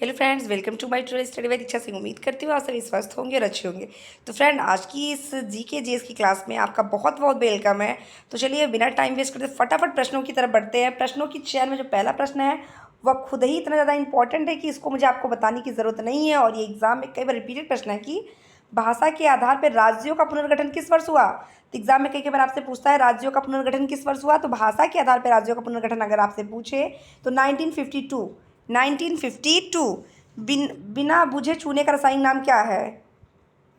Hello friends, welcome to my today study with Diksha Singh. उम्मीद करती हूँ आप सभी स्वस्थ होंगे और अच्छे होंगे। तो फ्रेंड, आज की इस जीके जीएस की क्लास में आपका बहुत बहुत वेलकम है। तो चलिए बिना टाइम वेस्ट करते फटाफट प्रश्नों की तरफ बढ़ते हैं। प्रश्नों की चेयर में जो पहला प्रश्न है वह खुद ही इतना ज़्यादा इंपॉर्टेंट है कि इसको मुझे आपको बताने की ज़रूरत नहीं है, और ये एग्जाम में कई बार रिपीटेड प्रश्न है कि भाषा के आधार पर राज्यों का पुनर्गठन किस वर्ष हुआ। तो एग्जाम में कई बार आपसे पूछता है राज्यों का पुनर्गठन किस वर्ष हुआ। तो भाषा के आधार पर राज्यों का पुनर्गठन अगर आपसे पूछे तो 1952। बिना बुझे चूने का रासायनिक नाम क्या है?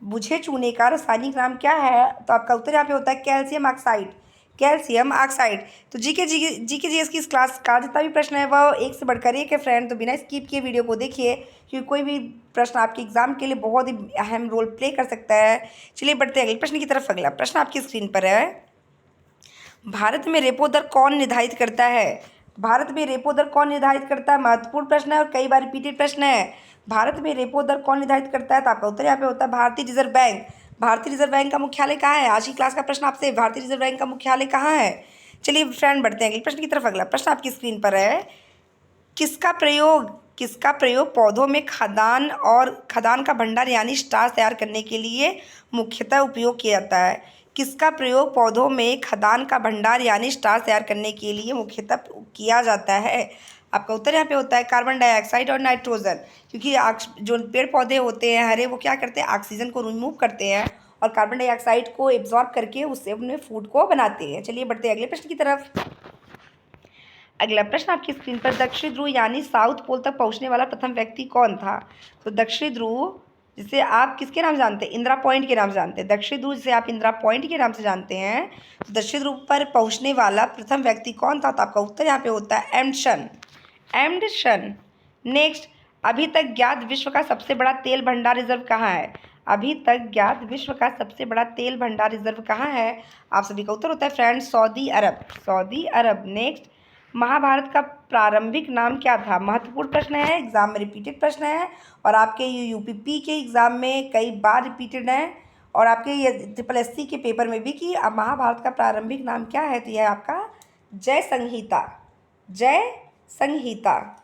बुझे चूने का रासायनिक नाम क्या है? तो आपका उत्तर यहाँ पे होता है कैल्शियम ऑक्साइड। Calcium oxide. तो जीके जीएस की इस क्लास का जितना भी प्रश्न है वह एक से बढ़कर एक है फ्रेंड। तो बिना स्किप किए वीडियो को देखिए, क्योंकि कोई भी प्रश्न आपके एग्जाम के लिए बहुत ही अहम रोल प्ले कर सकता है। चलिए बढ़ते हैं अगले प्रश्न की तरफ। अगला प्रश्न आपकी स्क्रीन पर है। भारत में रेपो दर कौन निर्धारित करता है? भारत में रेपो दर कौन निर्धारित करता है? महत्वपूर्ण प्रश्न है और कई बार रिपीटेड प्रश्न है। भारत में रेपो दर कौन निर्धारित करता है? तो आपका उत्तर यहाँ पे होता है भारतीय रिजर्व बैंक। भारतीय रिजर्व बैंक का मुख्यालय कहाँ है? आज की क्लास का प्रश्न आपसे, भारतीय रिजर्व बैंक का मुख्यालय कहाँ है? चलिए फ्रेंड बढ़ते हैं अगले प्रश्न की तरफ। अगला प्रश्न आपकी स्क्रीन पर है। किसका प्रयोग पौधों में खदान का भंडार यानी स्टार्च तैयार करने के लिए मुख्यतः उपयोग किया जाता है? किसका प्रयोग पौधों में खदान का भंडार यानी स्टार्च तैयार करने के लिए मुख्यतः किया जाता है? आपका उत्तर यहाँ पे होता है कार्बन डाइऑक्साइड और नाइट्रोजन। क्योंकि जो पेड़ पौधे होते हैं हरे, वो क्या करते हैं? ऑक्सीजन को रिमूव करते हैं और कार्बन डाइऑक्साइड को एब्जॉर्ब करके उससे अपने फूड को बनाते हैं। चलिए बढ़ते हैं अगले प्रश्न की तरफ। अगला प्रश्न आपकी स्क्रीन पर। दक्षिण ध्रुव यानी साउथ पोल तक पहुंचने वाला प्रथम व्यक्ति कौन था? तो दक्षिण ध्रुव जिसे आप किसके नाम जानते हैं? इंदिरा पॉइंट के नाम से जानते हैं। दक्षिण ध्रुव जिसे आप इंदिरा पॉइंट के नाम से जानते हैं, तो दक्षिण ध्रुव पर पहुंचने वाला प्रथम व्यक्ति कौन था? तो आपका उत्तर यहाँ पे होता है एम्डसन। नेक्स्ट, अभी तक ज्ञात विश्व का सबसे बड़ा तेल भंडार रिजर्व कहाँ है? अभी तक ज्ञात विश्व का सबसे बड़ा तेल भंडार रिजर्व कहाँ है? आप सभी का उत्तर होता है फ्रेंड सऊदी अरब। नेक्स्ट, महाभारत का प्रारंभिक नाम क्या था? महत्वपूर्ण प्रश्न है, एग्जाम में रिपीटेड प्रश्न है और आपके यूपीपी के एग्जाम में कई बार रिपीटेड है और आपके ये SSC के पेपर में भी कि महाभारत का प्रारंभिक नाम क्या है? तो यह आपका Jaya Samhita.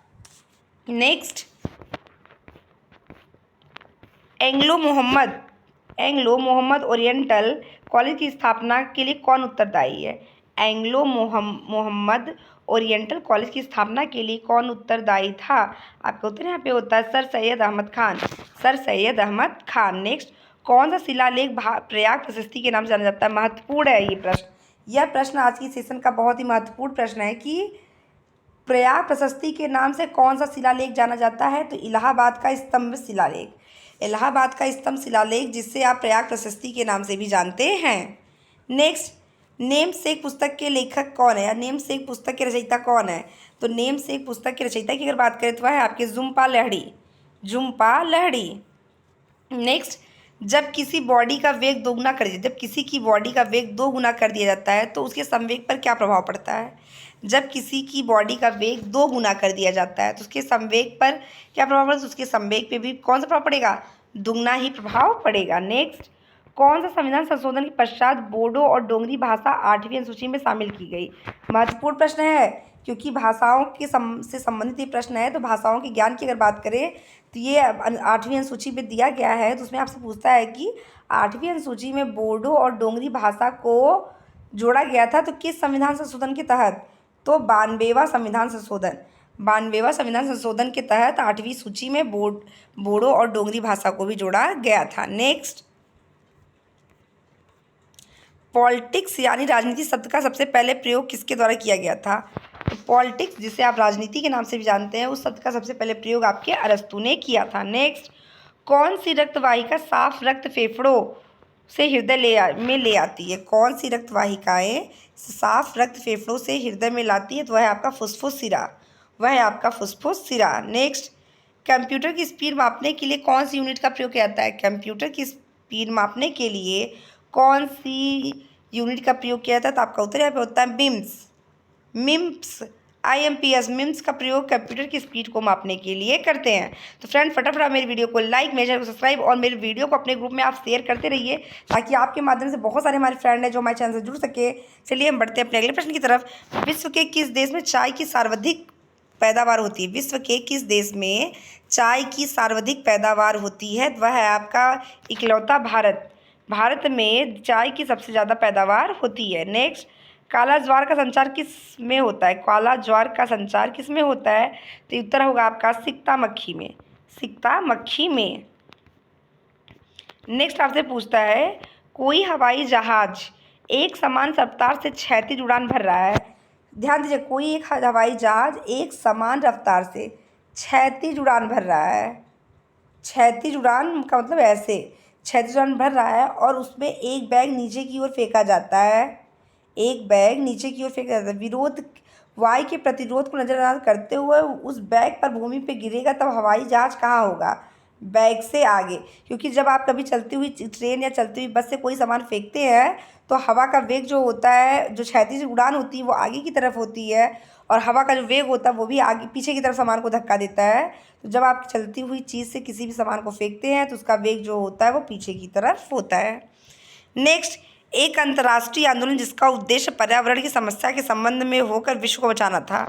Next, Anglo Mohammad Oriental College की स्थापना के लिए कौन उत्तरदायी है? एंग्लो मोहम्मद ओरिएंटल कॉलेज की स्थापना के लिए कौन उत्तरदायी था? आपका उत्तर यहाँ पे होता है सर सैयद अहमद खान। नेक्स्ट, कौन सा शिलालेख प्रयाग प्रशस्ति के नाम से जाना जाता है? महत्वपूर्ण है ये प्रश्न। यह प्रश्न आज की सेशन का बहुत ही महत्वपूर्ण प्रश्न है कि प्रयाग प्रशस्ति के नाम से कौन सा शिलालेख जाना जाता है? तो इलाहाबाद का स्तंभ शिलालेख, जिससे आप प्रयाग प्रशस्ति के नाम से भी जानते हैं। नेक्स्ट, नेम सेक पुस्तक के लेखक कौन है या नेम सेक पुस्तक के रचयिता कौन है? तो नेम सेक पुस्तक के रचयिता की अगर बात करें तो वह है आपके झुम्पा लाहिड़ी। नेक्स्ट, जब किसी की बॉडी का वेग दो गुना कर दिया जाता है तो उसके संवेग पर क्या प्रभाव पड़ता है? जब किसी की बॉडी का वेग 2 गुना कर दिया जाता है तो उसके संवेग पर क्या प्रभाव पड़ेगा? उसके संवेग पे भी कौन सा प्रभाव पड़ेगा? दुगना ही प्रभाव पड़ेगा। नेक्स्ट, कौन सा संविधान संशोधन के पश्चात बोडो और डोगरी भाषा 8वीं अनुसूची में शामिल की गई? महत्वपूर्ण प्रश्न है क्योंकि भाषाओं के से संबंधित ये प्रश्न है। तो भाषाओं के ज्ञान की अगर बात करें तो ये 8वीं अनुसूची में दिया गया है। तो उसमें आपसे पूछता है कि 8वीं अनुसूची में बोडो और डोगरी भाषा को जोड़ा गया था तो किस संविधान संशोधन के तहत? तो 92वां संविधान संशोधन के तहत 8वीं सूची में बोडो और डोगरी भाषा को भी जोड़ा गया था। नेक्स्ट, पॉलिटिक्स यानी राजनीति शब्द का सबसे पहले प्रयोग किसके द्वारा किया गया था? तो पॉलिटिक्स जिसे आप राजनीति के नाम से भी जानते हैं, उस शब्द का सबसे पहले प्रयोग आपके अरस्तू ने किया था। नेक्स्ट, कौन सी रक्त वाहिका साफ रक्त फेफड़ों से हृदय में ले आती है? कौन सी रक्त वाहिकाएं साफ रक्त फेफड़ों से हृदय में लाती है? तो वह है आपका फुस्फुस सिरा। नेक्स्ट, कंप्यूटर की स्पीड मापने के लिए कौन सी यूनिट का प्रयोग किया जाता है? कंप्यूटर की स्पीड मापने के लिए कौन सी यूनिट का प्रयोग किया जाता है? तो आपका उत्तर यहाँ पे होता है मिम्स का प्रयोग कंप्यूटर की स्पीड को मापने के लिए करते हैं। तो फ्रेंड फटाफट आप मेरी वीडियो को लाइक, मेरे चैनल को सब्सक्राइब और मेरे वीडियो को अपने ग्रुप में आप शेयर करते रहिए ताकि आपके माध्यम से बहुत सारे हमारे फ्रेंड हैं जो हमारे चैनल से जुड़ सके। चलिए हम बढ़ते हैं अपने अगले प्रश्न की तरफ। विश्व के किस देश में चाय की सर्वाधिक पैदावार होती है। विश्व के किस देश में चाय की सर्वाधिक पैदावार होती है? वह है आपका इकलौता भारत। भारत में चाय की सबसे ज़्यादा पैदावार होती है। नेक्स्ट, काला ज्वार का संचार किस में होता है? काला ज्वार का संचार किस में होता है? तो उत्तर होगा आपका सिक्ता मक्खी में। सिक्ता मक्खी में। नेक्स्ट आपसे पूछता है, कोई हवाई जहाज एक समान रफ्तार से क्षैतिज उड़ान भर रहा है। ध्यान दीजिए, कोई एक हवाई जहाज एक समान रफ्तार से क्षैतिज उड़ान भर रहा है। क्षैतिज उड़ान का मतलब ऐसे क्षैतिज उड़ान भर रहा है और उसमें एक बैग नीचे की ओर फेंका जाता है। एक बैग नीचे की ओर फेंका जाता है। विरोध वायु के प्रतिरोध को नज़रअंदाज करते हुए उस बैग पर भूमि पे गिरेगा, तब हवाई जहाज कहाँ होगा? बैग से आगे। क्योंकि जब आप कभी चलती हुई ट्रेन या चलती हुई बस से कोई सामान फेंकते हैं तो हवा का वेग जो होता है, जो क्षैतिज उड़ान होती है वो आगे की तरफ होती है और हवा का जो वेग होता है वो भी आगे पीछे की तरफ सामान को धक्का देता है। तो जब आप चलती हुई चीज़ से किसी भी सामान को फेंकते हैं तो उसका वेग जो होता है वो पीछे की तरफ होता है। नेक्स्ट, एक अंतर्राष्ट्रीय आंदोलन जिसका उद्देश्य पर्यावरण की समस्या के संबंध में होकर विश्व को बचाना था,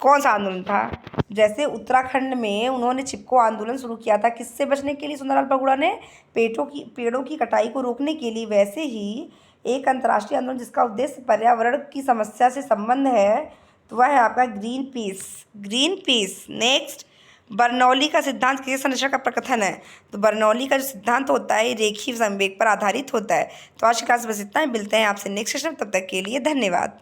कौन सा आंदोलन था? जैसे उत्तराखंड में उन्होंने चिपको आंदोलन शुरू किया था, किससे बचने के लिए? सुंदरलाल बगुड़ा ने पेड़ों की कटाई को रोकने के लिए। वैसे ही एक अंतर्राष्ट्रीय आंदोलन जिसका उद्देश्य पर्यावरण की समस्या से संबंध है तो वह है आपका green peas. Green peas. Next, Bernoulli का सिद्धांत किस संरचना का प्रकथन है? तो बर्नौली का जो सिद्धांत होता है रेखीय संवेग पर आधारित होता है। तो आज की क्लास बस इतना ही। मिलते हैं आपसे नेक्स्ट सेशन, तब तक के लिए धन्यवाद।